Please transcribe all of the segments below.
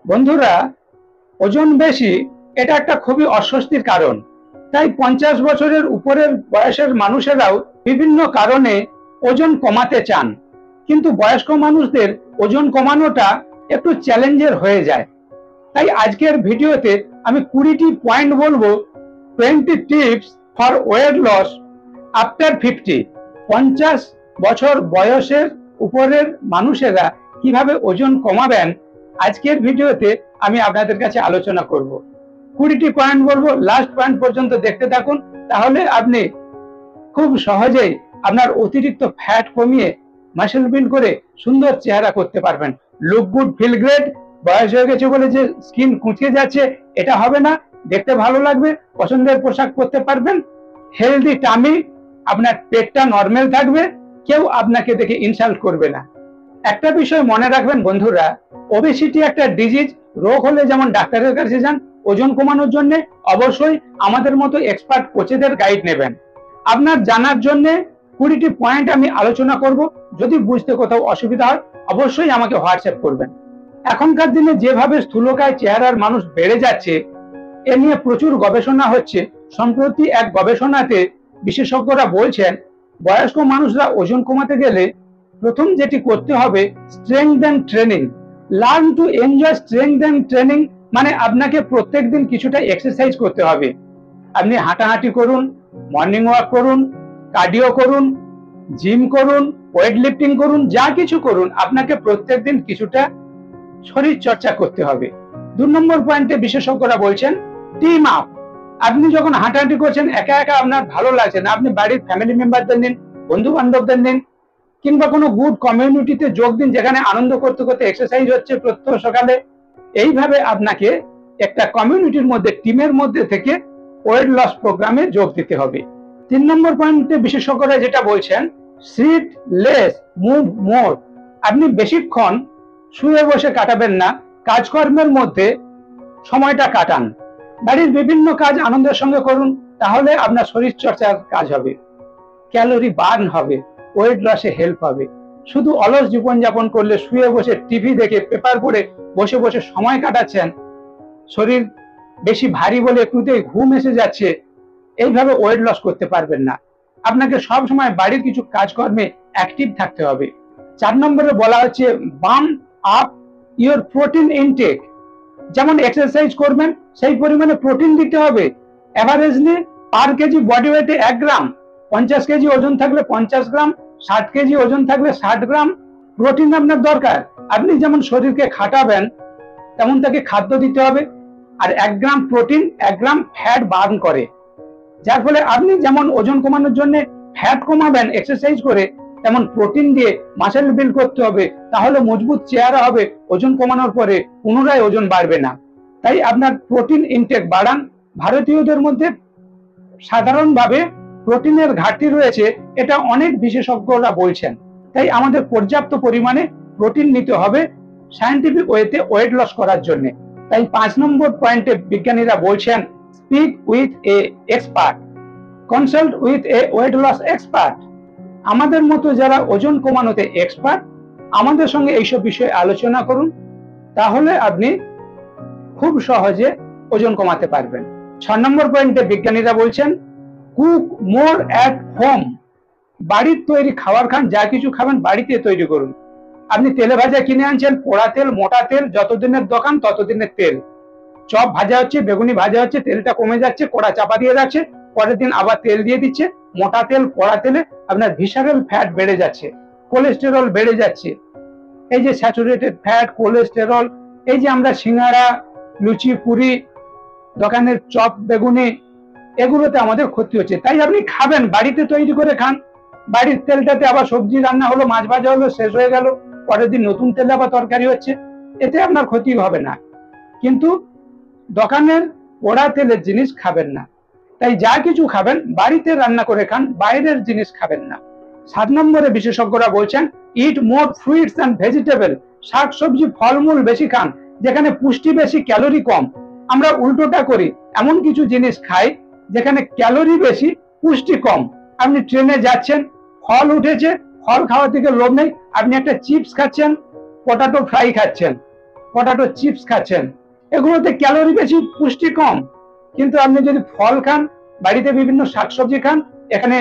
বন্ধুরা, ওজন বেশি এটা একটা খুবই অস্বস্তির কারণ। তাই 50 বছরের উপরের বয়সের মানুষেরাও বিভিন্ন কারণে ওজন কমাতে চান, কিন্তু বয়স্ক মানুষদের ওজন কমানোটা একটু চ্যালেঞ্জের হয়ে যায়। তাই আজকের ভিডিওতে আমি 20টি পয়েন্ট বলবো, 20 tips for weight loss after 50। 50 বছর বয়সের উপরের মানুষেরা কিভাবে ওজন কমাবেন, আজকের ভিডিওতে আমি আপনাদের কাছে আলোচনা করব। 20টি পয়েন্ট বলবো, লাস্ট পয়েন্ট পর্যন্ত দেখতে থাকুন, তাহলে আপনি খুব সহজেই আপনার অতিরিক্ত ফ্যাট কমিয়ে মাসেল বিল্ড করে সুন্দর চেহারা করতে পারবেন। Look good, feel great. বয়স হয়ে গেছে বলে যে স্কিন কুঁচকে যাচ্ছে, এটা হবে না। দেখতে ভালো লাগবে, পছন্দের পোশাক পরতে পারবেন, হেলদি টামি, আপনার পেটটা নর্মাল থাকবে, কেউ আপনাকে দেখে ইনসাল্ট করবে না। একটা বিষয় মনে রাখবেন বন্ধুরা, ওবেসিটি একটা ডিজিজ। রোগ হলে যেমন ডাক্তারের কাছে যান, ওজন কমানোর জন্য অবশ্যই আমাদের মতো এক্সপার্ট কোচেদের গাইড নেবেন। আপনার জানার জন্য 20টি পয়েন্ট আমি আলোচনা করব। যদি বুঝতে কোথাও অসুবিধা হয় অবশ্যই আমাকে হোয়াটসঅ্যাপ করবেন। এখনকার দিনে যেভাবে স্থূলকায় চেহারার মানুষ বেড়ে যাচ্ছে, এ নিয়ে প্রচুর গবেষণা হচ্ছে। সম্প্রতি এক গবেষণাতে বিশেষজ্ঞরা বলছেন, বয়স্ক মানুষরা ওজন কমাতে গেলে প্রথম যেটি করতে হবে, strength and training. Learn to enjoy strength and training, মানে আপনাকে প্রত্যেক দিন কিছুটা এক্সারসাইজ করতে হবে। আপনি হাঁটাহাঁটি করুন, মর্নিং ওয়াক করুন, কার্ডিও করুন, জিম করুন, ওয়েট লিফটিং করুন, যা কিছু করুন, আপনাকে প্রত্যেক দিন কিছুটা শরীর চর্চা করতে হবে। 2 নম্বর পয়েন্টে বিশেষজ্ঞরা বলছেন, টিম আপ। আপনি যখন হাঁটাহাঁটি করছেন, একা একা আপনার ভালো লাগছে না, আপনি বাড়ির ফ্যামিলি মেম্বারদের নিন, বন্ধু বান্ধবদের নিন, কিংবা কোনো গুড কমিউনিটিতে যোগ দিন, যেখানে আনন্দ করতে করতে এক্সারসাইজ হচ্ছে প্রত্যহ সকালে। এইভাবে আপনাকে একটা কমিউনিটির মধ্যে, টিমের মধ্যে থেকে ওয়েট লস প্রোগ্রামে যোগ দিতে হবে। 3 নম্বর পয়েন্টে বিশেষজ্ঞরা যেটা বলছেন, সিট লেস, মুভ মোর। আপনি বেশিক্ষণ শুয়ে বসে কাটাবেন না, কাজকর্মের মধ্যে সময়টা কাটান। বাড়ির বিভিন্ন কাজ আনন্দের সঙ্গে করুন, তাহলে আপনার শরীর চর্চার কাজ হবে, ক্যালোরি বার্ন হবে, ওয়েট লসে হেল্প হবে। শুধু অলস জীবনযাপন করলে, শুয়ে বসে টিভি দেখে, পেপার পড়ে বসে বসে সময় কাটাচ্ছেন, শরীর বেশি ভারী বলে একটুতেই ঘুম এসে যাচ্ছে, এইভাবে ওয়েট লস করতে পারবেন না। আপনাকে সব সময় বাড়ির কিছু কাজকর্মে অ্যাক্টিভ থাকতে হবে। 4 নম্বরে বলা হচ্ছে, bump up your protein intake. যেমন এক্সারসাইজ করবেন, সেই পরিমাণে প্রোটিন দিতে হবে। এভারেজলি পার কেজি বডি ওয়েটে 1 গ্রাম। 50 কেজি ওজন থাকলে 50 গ্রাম, 60 কেজি ওজন থাকলে 60 গ্রাম প্রোটিন আপনার দরকার। আপনি যেমন শরীরকে খাটাবেন, তেমন তাকে খাদ্য দিতে হবে। আর 1 গ্রাম প্রোটিন 1 গ্রাম ফ্যাট বার্ন করে, যার ফলে আপনি যেমন ওজন কমানোর জন্য ফ্যাট কমাবেন এক্সারসাইজ করে, তেমন প্রোটিন দিয়ে মাসেল বিল্ড করতে হবে, তাহলে মজবুত চেহারা হবে। ওজন কমানোর পরে পুনরায় ওজন বাড়বে না। তাই আপনার প্রোটিন ইনটেক বাড়ান। ভারতীয়দের মধ্যে সাধারণভাবে প্রোটিনের ঘাটতি রয়েছে, এটা অনেক বিশেষজ্ঞরা বলছেন। তাই আমাদের পর্যাপ্ত পরিমাণে প্রোটিন নিতে হবে সায়েন্টিফিক ওয়েতে ওয়েট লস করার জন্য। তাই 5 নম্বর পয়েন্টে বিজ্ঞানীরা বলছেন, speak with a expert, consult with a weight loss expert. আমাদের মতো যারা ওজন কমানোতে এক্সপার্ট, আমাদের সঙ্গে এইসব বিষয়ে আলোচনা করুন, তাহলে আপনি খুব সহজে ওজন কমাতে পারবেন। 6 নম্বর পয়েন্টে বিজ্ঞানীরা বলছেন, কুক মোর অ্যাট হোম। বাড়ির তৈরি খাবার খান, যা কিছু খাবেন বাড়িতে তৈরি করুন। আপনি তেলে ভাজা কিনে আনছেন, পোড়া তেল, মোটা তেল, যতদিনের দোকান ততদিনের তেল। চপ ভাজা হচ্ছে, বেগুনি ভাজা হচ্ছে, তেলটা কমে যাচ্ছে, কড়া চাপা দিয়ে রাখছে, পরের দিন আবার তেল দিয়ে দিচ্ছে। মোটা তেল, পোড়া তেলে আপনার ভিসারেল ফ্যাট বেড়ে যাচ্ছে, কোলেস্টেরল বেড়ে যাচ্ছে। এই যে স্যাচুরেটেড ফ্যাট, কোলেস্টেরল, এই যে আমরা সিঙ্গাড়া, লুচি, পুরি, দোকানের চপ, বেগুনি, এগুলোতে আমাদের ক্ষতি হচ্ছে। তাই আপনি খাবেন, বাড়িতে তৈরি করে খান। বাড়ির তেলটাতে আবার সবজি রান্না হলো, মাছ ভাজা হলো, শেষ হয়ে গেল, পরের দিন নতুন তেলে আবার তরকারি হচ্ছে, এতে আপনার ক্ষতি হবে না। কিন্তু দোকানের পোড়া তেলের জিনিস খাবেন না। তাই যা কিছু খাবেন বাড়িতে রান্না করে খান, বাইরের জিনিস খাবেন না। 7 নম্বরে বিশেষজ্ঞরা বলছেন, ইট মোর ফ্রুইটস এন্ড ভেজিটেবল। শাকসবজি, ফলমূল বেশি খান, যেখানে পুষ্টি বেশি, ক্যালোরি কম। আমরা উল্টোটা করি, এমন কিছু জিনিস খাই যেখানে ক্যালোরি বেশি, পুষ্টি কম। আপনি ট্রেনে যাচ্ছেন, ফল উঠেছে, ফল খাওয়া থেকে লোভ নেই, আপনি একটা চিপস খাচ্ছেন, পটাটো ফ্রাই খাচ্ছেন, পটাটো চিপস খাচ্ছেন, এগুলোতে ক্যালোরি বেশি, পুষ্টি কম। কিন্তু আপনি যদি ফল খান, বাড়িতে বিভিন্ন শাকসবজি খান, এখানে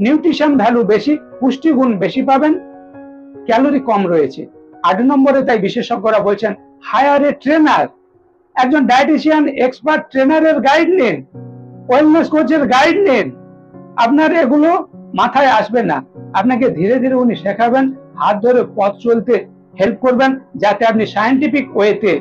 নিউট্রিশন ভ্যালু বেশি, পুষ্টিগুণ বেশি পাবেন, ক্যালোরি কম রয়েছে। 8 নম্বরে তাই বিশেষজ্ঞরা বলছেন হায়ার এ ট্রেনার, একজন ডায়েটিশিয়ান এক্সপার্ট ট্রেনারের গাইড নিন, ওয়েলনেস কোচের গাইড নিন। আপনার এগুলো মাথায় আসবে না, আপনাকে ধীরে ধীরে উনি শেখাবেন, হাত ধরে পথ চলতে হেল্প করবেন, যাতে আপনি সায়েন্টিফিক ওয়েতে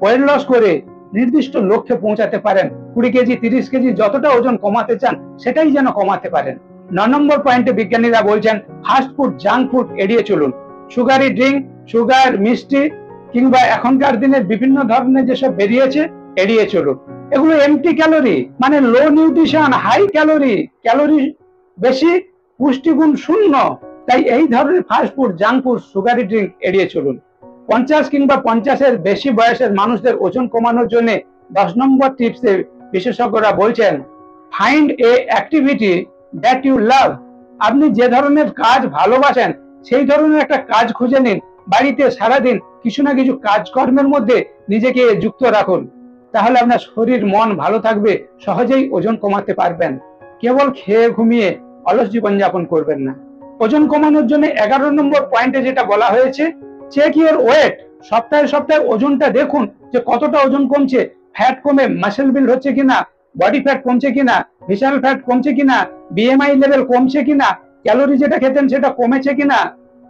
ওয়েট লস করে নির্দিষ্ট লক্ষ্যে পৌঁছাতে পারেন। 20 কেজি 30 কেজি যতটা ওজন কমাতে চান সেটাই যেন কমাতে পারেন। 9 নম্বর পয়েন্টে বিজ্ঞানীরা বলছেন ফাস্ট ফুড, জাঙ্ক ফুড এড়িয়ে চলুন। সুগারি ড্রিঙ্ক, সুগার, মিষ্টি কিংবা এখনকার দিনের বিভিন্ন ধরনের যেসব বেরিয়েছে এড়িয়ে চলুন। এগুলো এমটি ক্যালোরি, মানে লো নিউট্রিশন, হাই ক্যালোরি, ক্যালোরি বেশি, পুষ্টিগুণ শূন্য। তাই এই ধরনের fast food, junk food, sugary drink এড়িয়ে চলুন। 50 কিংবা 50-এর বেশি বয়সের মানুষদের ওজন কমানোর জন্য 10 নম্বর টিপসে বিশেষজ্ঞরা বলছেন find a activity that you love. আপনি যে ধরনের কাজ ভালোবাসেন সেই ধরনের একটা কাজ খুঁজে নিন, বাড়িতে সারাদিন কিছু না কিছু কাজকর্মের মধ্যে নিজেকে যুক্ত রাখুন, তাহলে আপনার শরীর মন ভালো থাকবে, সহজেই ওজন কমাতে পারবেন। কেবল খেয়ে ঘুমিয়ে অলস জীবনযাপন করবেন না। ওজন কমানোর জন্য 11 নম্বর পয়েন্টে যেটা বলা হয়েছে চেক ইউর ওয়েট। সপ্তাহে সপ্তাহে ওজনটা দেখুন যে কতটা ওজন কমছে, ফ্যাট কমে মাসেল বিল্ড হচ্ছে কিনা, বডি ফ্যাট কমছে কিনা, ভিসারাল ফ্যাট কমছে কিনা, বিএমআই লেভেল কমছে কিনা, ক্যালোরি যেটা খেতেন সেটা কমেছে কিনা,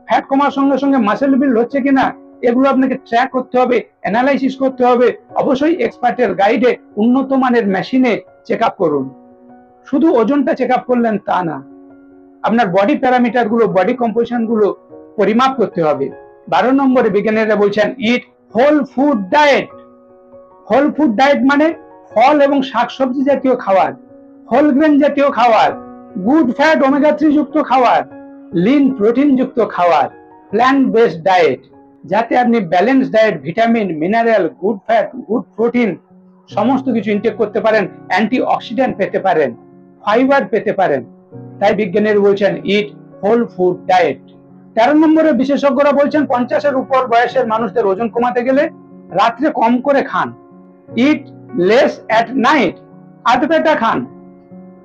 ফ্যাট কমার সঙ্গে সঙ্গে মাসেল বিল্ড হচ্ছে কিনা, এগুলো আপনাকে ট্র্যাক করতে হবে, অ্যানালাইসিস করতে হবে। অবশ্যই এক্সপার্টের গাইডে উন্নত মানের মেশিনে চেক আপ করুন। শুধু ওজনটা চেক আপ করলেন তা না, আপনার বডি প্যারামিটার গুলো, বডি কম্পোজিশন গুলো পরিমাপ করতে হবে। 12 নম্বরে বিজ্ঞানীরা বলছেন eat whole food diet. Whole food diet মানে ফল এবং শাকসবজি জাতীয় খাবার, হোল গ্রেন জাতীয় খাবার, গুড ফ্যাট ওমেগা 3 যুক্ত খাবার, লিন প্রোটিন যুক্ত খাবার, প্ল্যান্ট বেসড ডায়েট, যাতে আপনি balance diet, vitamin, mineral, good fat, good protein সমস্ত কিছু ইনটেক করতে পারেন, অ্যান্টি অক্সিডেন্ট পেতে পারেন, ফাইবার পেতে পারেন। তাই বিজ্ঞানীরা বলছেন ইট হোল ফুড ডায়েট। 13 নম্বরে বিশেষজ্ঞরা বলছেন 50-এর উপর বয়সের মানুষদের ওজন কমাতে গেলে রাত্রে কম করে খান। ইট লেস অ্যাট নাইট। আধ পেটা খান।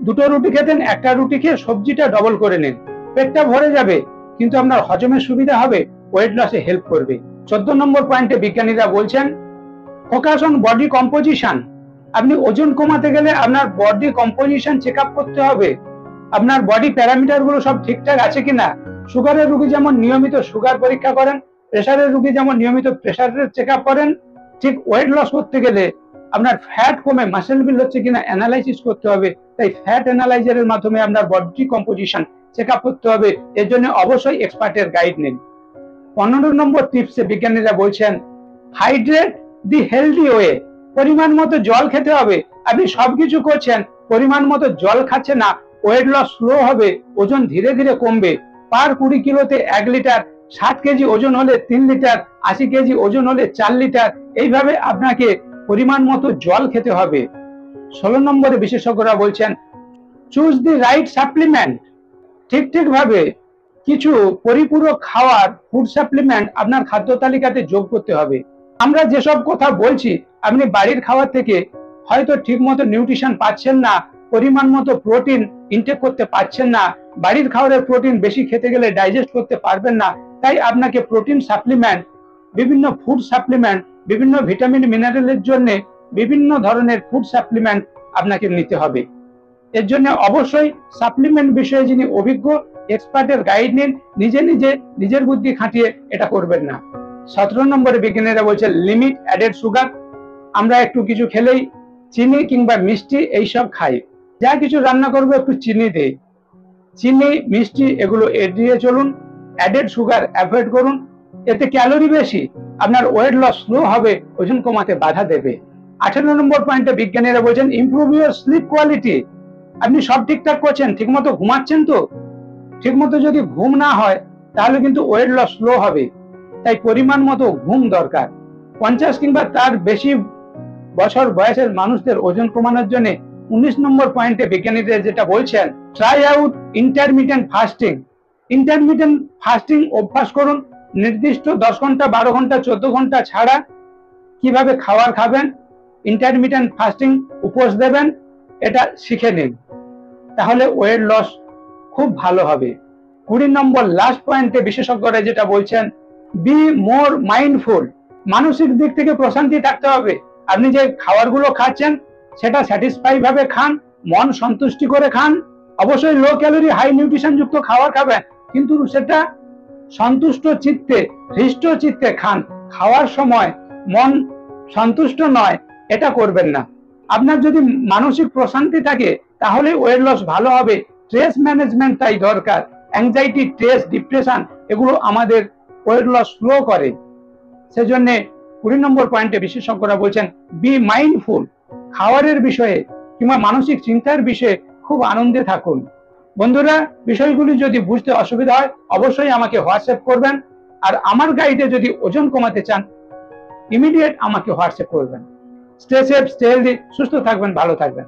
2টো রুটি খেতেন, 1টা রুটি খেয়ে সবজিটা ডবল করে নিন। পেটটা ভরে যাবে, কিন্তু আপনার হজমের সুবিধা হবে, ওয়েট লসে হেল্প করবে। 14 নম্বর পয়েন্টে বিজ্ঞানীরা বলছেন ফোকাস অন বডি কম্পোজিশন। আপনি ওজন কমাতে গেলে আপনার বডি কম্পোজিশন চেক আপ করতে হবে, আপনার বডি প্যারামিটার গুলো সব ঠিকঠাক আছে কিনা। সুগারের রোগী যেমন নিয়মিত সুগার পরীক্ষা করেন, প্রেসারের রোগী যেমন নিয়মিত প্রেসারের চেক আপ করেন, ঠিক ওয়েট লস করতে গেলে আপনার ফ্যাট কমে মাসেল বিল্ড হচ্ছে কিনা অ্যানালাইসিস করতে হবে। তাই ফ্যাট অ্যানালাইজারের মাধ্যমে আপনার বডি কম্পোজিশন চেক আপ করতে হবে। এর জন্য অবশ্যই এক্সপার্টের গাইড নিন। 15 নম্বর টিপসে বিজ্ঞানীরা বলছেন হাইড্রেট দি হেলদি ওয়ে। পরিমাণ মতো জল খেতে হবে। আপনি সবকিছু করছেন, পরিমাণ মতো জল খাচ্ছে না, ওয়েট লস স্লো হবে, ওজন ধীরে ধীরে কমবে। পার 20 কিলোতে 1 লিটার, 60 কেজি ওজন হলে 3 লিটার, 80 কেজি ওজন হলে 4 লিটার, এইভাবে আপনাকে পরিমাণ মতো জল খেতে হবে। 16 নম্বরে বিশেষজ্ঞরা বলছেন চুজ দি রাইট সাপ্লিমেন্ট। ঠিক ভাবে কিছু পরিপূরক খাওয়ার, ফুড সাপ্লিমেন্ট আপনার খাদ্য তালিকাতে যোগ করতে হবে। আমরা যেসব কথা বলছি, আপনি বাড়ির খাবার থেকে হয়তো ঠিক মতো নিউট্রিশন পাচ্ছেন না, পরিমাণ মতো প্রোটিন ইনটেক করতে পারছেন না, বাড়ির খাবারের প্রোটিন বেশি খেতে গেলে ডাইজেস্ট করতে পারবেন না। তাই আপনাকে প্রোটিন সাপ্লিমেন্ট, বিভিন্ন ফুড সাপ্লিমেন্ট, বিভিন্ন ভিটামিন মিনারেলের জন্য বিভিন্ন ধরনের ফুড সাপ্লিমেন্ট আপনাকে নিতে হবে। এর জন্য অবশ্যই সাপ্লিমেন্ট বিষয়ে যিনি অভিজ্ঞ, এক্সপার্টের গাইড নিন, নিজের বুদ্ধি খাটিয়ে এটা করবেন না। 17 নম্বরে বিজ্ঞানীরা বলছে লিমিট অ্যাডেড সুগার। আমরা একটু কিছু খেলেই চিনি কিংবা মিষ্টি এইসব খাই, যা কিছু রান্না করবো একটু চিনি দেই। চিনি, মিষ্টি এগুলো এড়িয়ে চলুন, অ্যাডেড সুগার অ্যাভয়েড করুন। এতে ক্যালোরি বেশি, আপনার ওয়েট লস স্লো হবে, ওজন কমাতে বাধা দেবে। 18 নম্বর পয়েন্টে বিজ্ঞানীরা বলছেন ইমপ্রুভ ইউর স্লিপ কোয়ালিটি। আপনি সব ঠিকঠাক করছেন, ঠিকমতো ঘুমাচ্ছেন তো? ঠিকমতো যদি ঘুম না হয় তাহলে কিন্তু ওয়েট লস স্লো হবে। তাই পরিমাণ মতো ঘুম দরকার। 50 কিংবা তার বেশি বছর বয়সের মানুষদের ওজন কমানোর জন্য 19 নম্বর পয়েন্টে বিজ্ঞানীরা যেটা বলছেন try out intermittent fasting. Intermittent fasting অভ্যাস করুন। নির্দিষ্ট 10 ঘন্টা, 12 ঘন্টা, 14 ঘন্টা ছাড়া কিভাবে খাবার খাবেন, ইন্টারমিটেন্ট ফাস্টিং, উপোস দেবেন, এটা শিখে নিন, তাহলে ওয়েট লস খুব ভালো হবে। 20 নম্বর লাস্ট পয়েন্টে বিশেষজ্ঞরা যেটা বলছেন, বি মোর মাইন্ডফুল। মানসিক দিক থেকে প্রশান্তি থাকতে হবে। আপনি যে খাবারগুলো খাচ্ছেন সেটা স্যাটিসফাই ভাবে খান, মন সন্তুষ্টি করে খান। অবশ্যই লো ক্যালোরি হাই নিউট্রিশন যুক্ত খাবার খাবেন, কিন্তু সেটা সন্তুষ্ট চিত্তে, হৃষ্ট চিত্তে খান। খাওয়ার সময় মন সন্তুষ্ট নয়, এটা করবেন না। আপনার যদি মানসিক প্রশান্তি থাকে তাহলে ওয়েট লস ভালো হবে। স্ট্রেস ম্যানেজমেন্ট তাই দরকার। অ্যাংজাইটি, স্ট্রেস, ডিপ্রেশন এগুলো আমাদের ওয়েট লস স্লো করে। সেজন্য 20 নম্বর পয়েন্টে বিশেষজ্ঞরা বলছেন বি মাইন্ডফুল। খাবারের বিষয়ে কিংবা মানসিক চিন্তার বিষয়ে খুব আনন্দে থাকুন। বন্ধুরা, বিষয়গুলি যদি বুঝতে অসুবিধা হয় অবশ্যই আমাকে হোয়াটসঅ্যাপ করবেন। আর আমার গাইডে যদি ওজন কমাতে চান ইমিডিয়েট আমাকে হোয়াটসঅ্যাপ করবেন। স্টে সেফ, স্টে হেলদি, সুস্থ থাকবেন, ভালো থাকবেন।